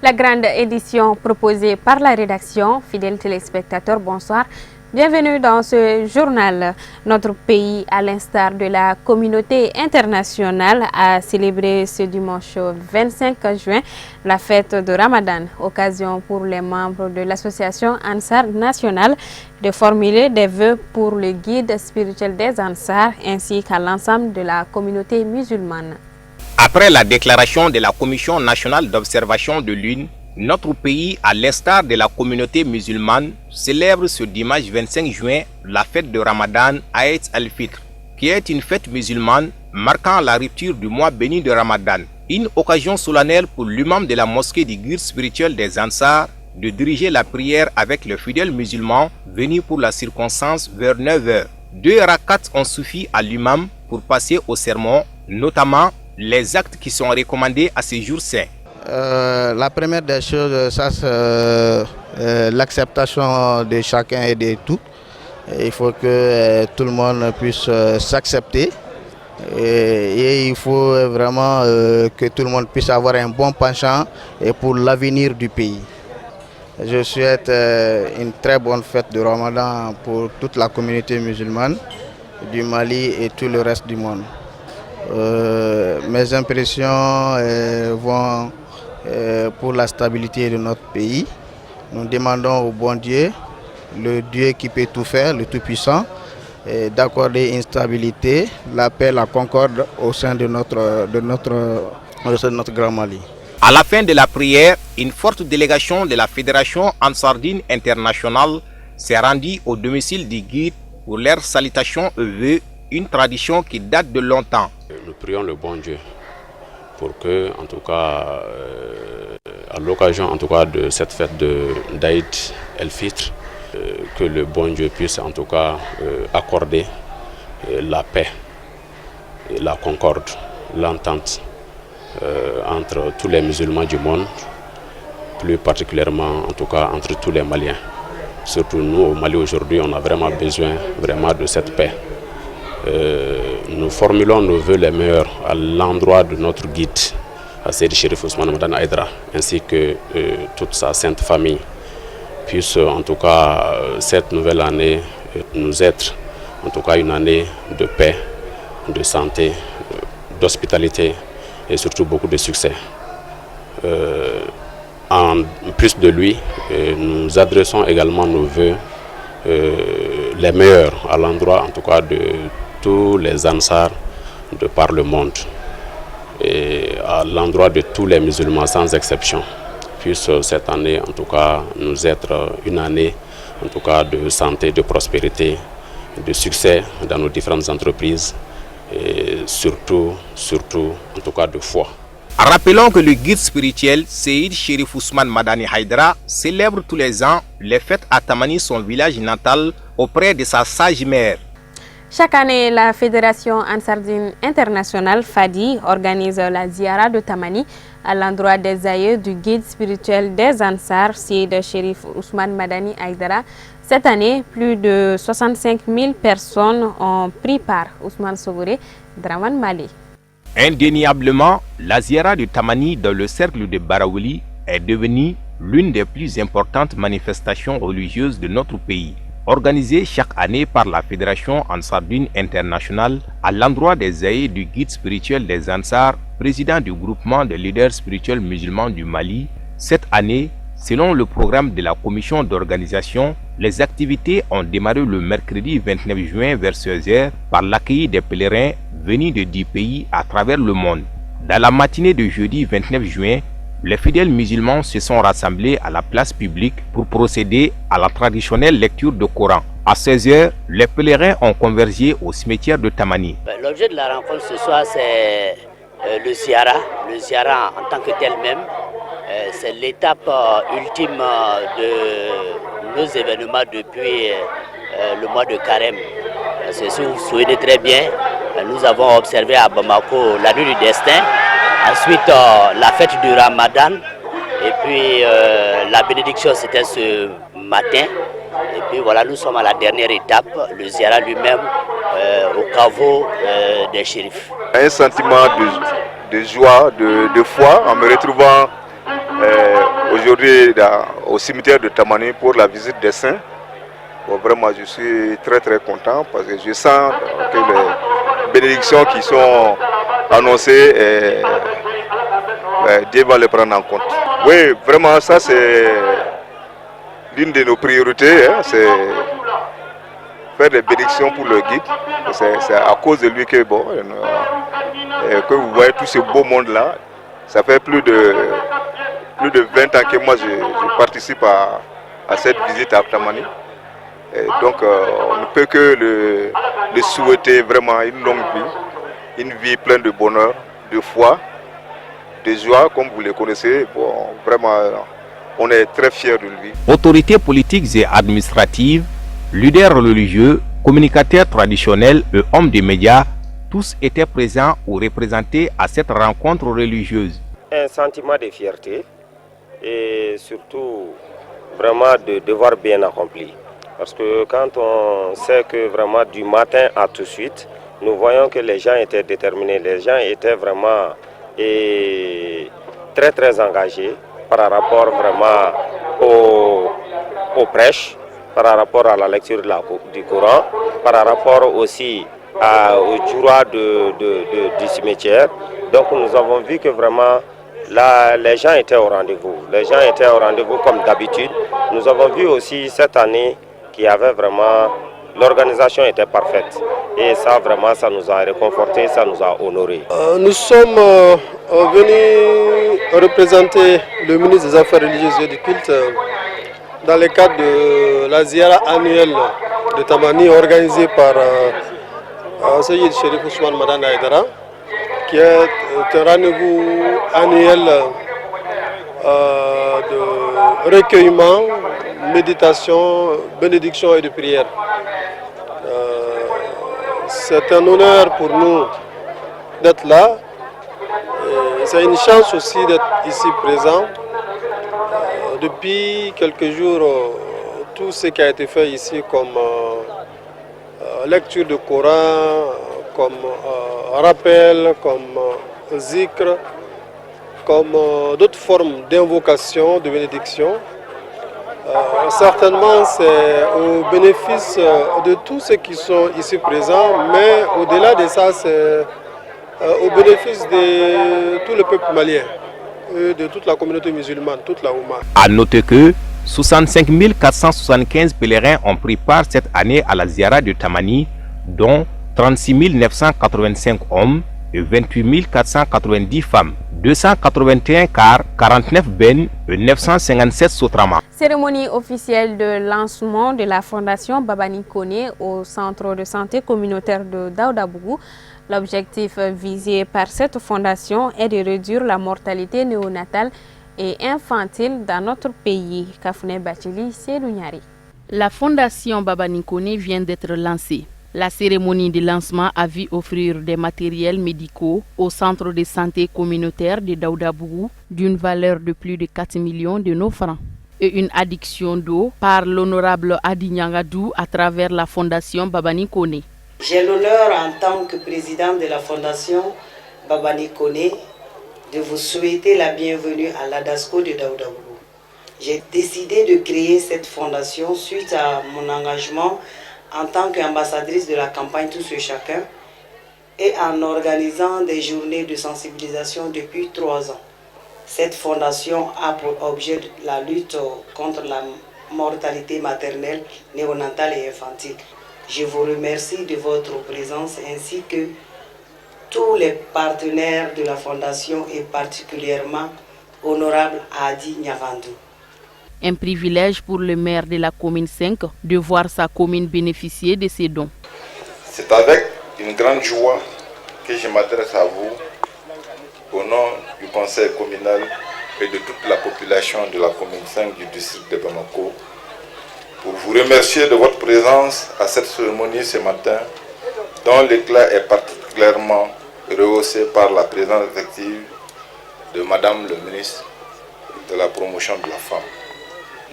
La grande édition proposée par la rédaction. Fidèles téléspectateurs, bonsoir. Bienvenue dans ce journal. Notre pays, à l'instar de la communauté internationale, a célébré ce dimanche 25 juin la fête de Ramadan. Occasion pour les membres de l'association Ansar National de formuler des vœux pour le guide spirituel des Ansar ainsi qu'à l'ensemble de la communauté musulmane. Après la déclaration de la Commission nationale d'observation de l'UNE, notre pays, à l'instar de la communauté musulmane, célèbre ce dimanche 25 juin la fête de Ramadan Aïd al-Fitr, qui est une fête musulmane marquant la rupture du mois béni de Ramadan. Une occasion solennelle pour l'imam de la mosquée du guide spirituel des Ansar de diriger la prière avec les fidèles musulmans venus pour la circonstance vers 9 h. 2 rakats ont suffi à l'imam pour passer au sermon, notamment les actes qui sont recommandés à ces jours saints. La première des choses, ça c'est l'acceptation de chacun et de tout. Il faut que tout le monde puisse s'accepter et il faut vraiment que tout le monde puisse avoir un bon penchant pour l'avenir du pays. Je souhaite une très bonne fête de Ramadan pour toute la communauté musulmane du Mali et tout le reste du monde. Mes impressions vont pour la stabilité de notre pays. Nous demandons au bon Dieu, le Dieu qui peut tout faire, le Tout-Puissant, d'accorder une stabilité, la paix, la concorde au sein de notre grand Mali. À la fin de la prière, une forte délégation de la Fédération Ansardine Internationale s'est rendue au domicile du guide pour leur salutation et vœux, une tradition qui date de longtemps. Nous prions le bon Dieu pour que, en tout cas, à l'occasion en tout cas de cette fête d'Aïd el-Fitr, que le bon Dieu puisse en tout cas accorder la paix, la concorde, l'entente entre tous les musulmans du monde, plus particulièrement en tout cas entre tous les Maliens. Surtout nous au Mali aujourd'hui, on a vraiment besoin de cette paix. Nous formulons nos vœux les meilleurs à l'endroit de notre guide, à Seydi Chérif Ousmane Madani Aïdara, ainsi que toute sa sainte famille, puisse en tout cas cette nouvelle année nous être en tout cas une année de paix, de santé, d'hospitalité et surtout beaucoup de succès. En plus de lui, nous adressons également nos vœux les meilleurs à l'endroit en tout cas de tous les Ansars de par le monde et à l'endroit de tous les musulmans sans exception. Puisse cette année en tout cas nous être une année en tout cas de santé, de prospérité, de succès dans nos différentes entreprises et surtout en tout cas de foi. Rappelons que le guide spirituel Seydi Chérif Ousmane Madani Aïdara célèbre tous les ans les fêtes à Tamani, son village natal, auprès de sa sage mère. Chaque année, la Fédération Ansardine Internationale FADI organise la Ziara de Tamani à l'endroit des aïeux du guide spirituel des Ansar, Seydi Chérif Ousmane Madani Aïdara. Cette année, plus de 65 000 personnes ont pris part. Ousmane Sogoré, Draman Mali. Indéniablement, la Ziara de Tamani dans le cercle de Baraouli est devenue l'une des plus importantes manifestations religieuses de notre pays, organisée chaque année par la Fédération Ansardine Internationale à l'endroit des aïeux du guide spirituel des Ansar, président du groupement des leaders spirituels musulmans du Mali. Cette année, selon le programme de la commission d'organisation, les activités ont démarré le mercredi 29 juin vers 16 h par l'accueil des pèlerins venus de 10 pays à travers le monde. Dans la matinée de jeudi 29 juin, les fidèles musulmans se sont rassemblés à la place publique pour procéder à la traditionnelle lecture du Coran. À 16 h, les pèlerins ont convergé au cimetière de Tamani. L'objet de la rencontre ce soir, c'est le Ziara. Le Ziara en tant que tel même, c'est l'étape ultime de nos événements depuis le mois de Carême. Si vous vous souvenez très bien, nous avons observé à Bamako la nuit du destin, ensuite la fête du Ramadan, et puis la bénédiction c'était ce matin. Et puis voilà, nous sommes à la dernière étape, le Ziara lui-même au caveau des shérifs. Un sentiment de joie, de foi en me retrouvant aujourd'hui au cimetière de Tamani pour la visite des saints. Bon, vraiment, je suis très très content parce que je sens que les bénédictions qui sont annoncées, Dieu va les prendre en compte. Oui, vraiment, ça c'est l'une de nos priorités, hein, c'est faire des bénédictions pour le guide. C'est à cause de lui que, bon, que vous voyez tout ce beau monde-là. Ça fait plus de 20 ans que moi je participe à cette visite à Tamani. Et donc on ne peut que le souhaiter vraiment une longue vie, une vie pleine de bonheur, de foi, de joie, comme vous le connaissez. Bon, vraiment, on est très fiers de lui. Autorités politiques et administratives, leaders religieux, communicateurs traditionnels et hommes des médias, tous étaient présents ou représentés à cette rencontre religieuse. Un sentiment de fierté et surtout vraiment de devoir bien accompli. Parce que quand on sait que vraiment du matin à tout de suite, nous voyons que les gens étaient déterminés, les gens étaient vraiment très très engagés par rapport vraiment au prêche, par rapport à la lecture du Coran, par rapport aussi au jura du cimetière. Donc nous avons vu que vraiment là, les gens étaient au rendez-vous. Les gens étaient au rendez-vous comme d'habitude. Nous avons vu aussi cette année qu'il y avait vraiment, l'organisation était parfaite. Et ça vraiment, ça nous a réconforté, ça nous a honorés. Nous sommes venus représenter le ministre des Affaires religieuses et du culte dans le cadre de la ziara annuelle de Tamani organisée par Sayyid Sherif Ousmane Madana Aydara, qui est un rendez-vous annuel de recueillement, méditation, bénédiction et de prière. C'est un honneur pour nous d'être là. C'est une chance aussi d'être ici présent. Depuis quelques jours, tout ce qui a été fait ici comme lecture de Coran, comme rappel, comme zikr, comme d'autres formes d'invocation, de bénédiction. Certainement, c'est au bénéfice de tous ceux qui sont ici présents, mais au-delà de ça, c'est au bénéfice de tout le peuple malien, de toute la communauté musulmane, toute la Oumma. À noter que 65 475 pèlerins ont pris part cette année à la ziara de Tamani, dont 36 985 hommes et 28 490 femmes, 281 cars, 49 bennes et 957 sotramas. Cérémonie officielle de lancement de la fondation Babani Koné au centre de santé communautaire de Daoudabougou. L'objectif visé par cette fondation est de réduire la mortalité néonatale et infantile dans notre pays. Kafouné Bachili, Sélougnari. La fondation Babani Koné vient d'être lancée. La cérémonie de lancement a vu offrir des matériels médicaux au centre de santé communautaire de Daoudabougou d'une valeur de plus de 4 millions de nos francs et une adduction d'eau par l'honorable Adi Nyangadou à travers la fondation Babani Koné. J'ai l'honneur en tant que président de la fondation Babani Koné de vous souhaiter la bienvenue à l'ADASCO de Daoudabougou. J'ai décidé de créer cette fondation suite à mon engagement en tant qu'ambassadrice de la campagne Tous et Chacun et en organisant des journées de sensibilisation depuis 3 ans. Cette fondation a pour objet la lutte contre la mortalité maternelle, néonatale et infantile. Je vous remercie de votre présence ainsi que tous les partenaires de la fondation et particulièrement honorable Adi Nyavandou. Un privilège pour le maire de la commune 5 de voir sa commune bénéficier de ces dons. C'est avec une grande joie que je m'adresse à vous au nom du conseil communal et de toute la population de la commune 5 du district de Bamako pour vous remercier de votre présence à cette cérémonie ce matin dont l'éclat est particulièrement rehaussé par la présence effective de Madame le ministre de la promotion de la femme.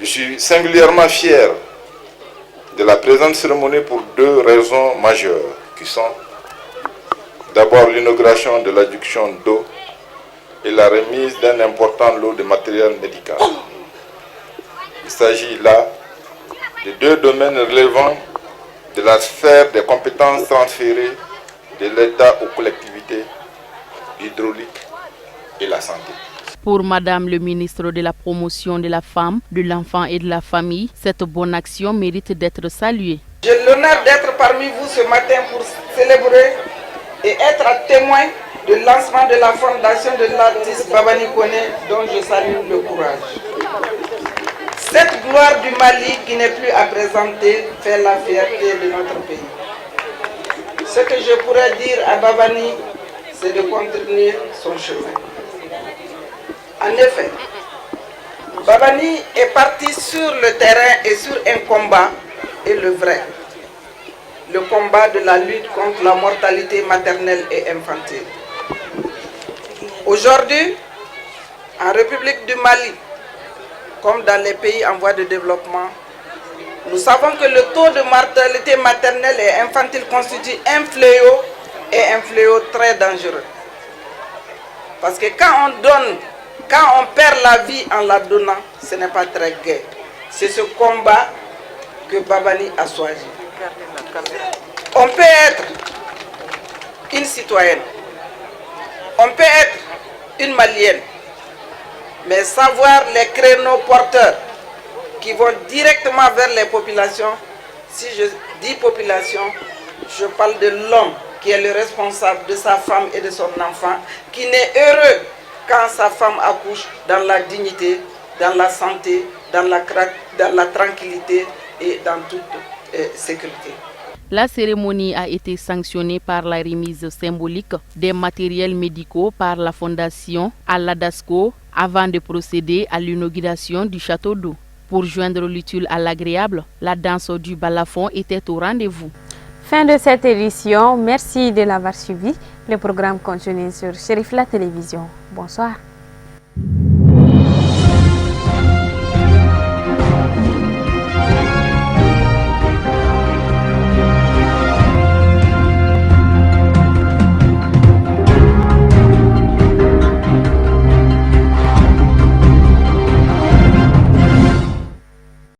Je suis singulièrement fier de la présente cérémonie pour 2 raisons majeures qui sont d'abord l'inauguration de l'adduction d'eau et la remise d'un important lot de matériel médical. s'agit là de deux domaines relevant de la sphère des compétences transférées de l'État aux collectivités, l'hydraulique et la santé. Pour Madame le ministre de la Promotion de la Femme, de l'Enfant et de la Famille, cette bonne action mérite d'être saluée. J'ai l'honneur d'être parmi vous ce matin pour célébrer et être témoin du lancement de la fondation de l'artiste Babani Koné, dont je salue le courage. Cette gloire du Mali qui n'est plus à présenter fait la fierté de notre pays. Ce que je pourrais dire à Babani, c'est de continuer son chemin. En effet, Babani est parti sur le terrain et sur un combat, et le vrai. Le combat de la lutte contre la mortalité maternelle et infantile. Aujourd'hui, en République du Mali, comme dans les pays en voie de développement, nous savons que le taux de mortalité maternelle et infantile constitue un fléau très dangereux. Parce que quand on perd la vie en la donnant, ce n'est pas très gai. C'est ce combat que Babani a choisi. On peut être une citoyenne, on peut être une Malienne, mais savoir les créneaux porteurs qui vont directement vers les populations. Si je dis population, je parle de l'homme qui est le responsable de sa femme et de son enfant, qui n'est heureux quand sa femme accouche dans la dignité, dans la santé, dans la tranquillité et dans toute sécurité. La cérémonie a été sanctionnée par la remise symbolique des matériels médicaux par la Fondation à l'ADASCO avant de procéder à l'inauguration du château d'eau. Pour joindre l'utile à l'agréable, la danse du balafon était au rendez-vous. Fin de cette édition. Merci de l'avoir suivi. Le programme continue sur Chérif La Télévision. Bonsoir.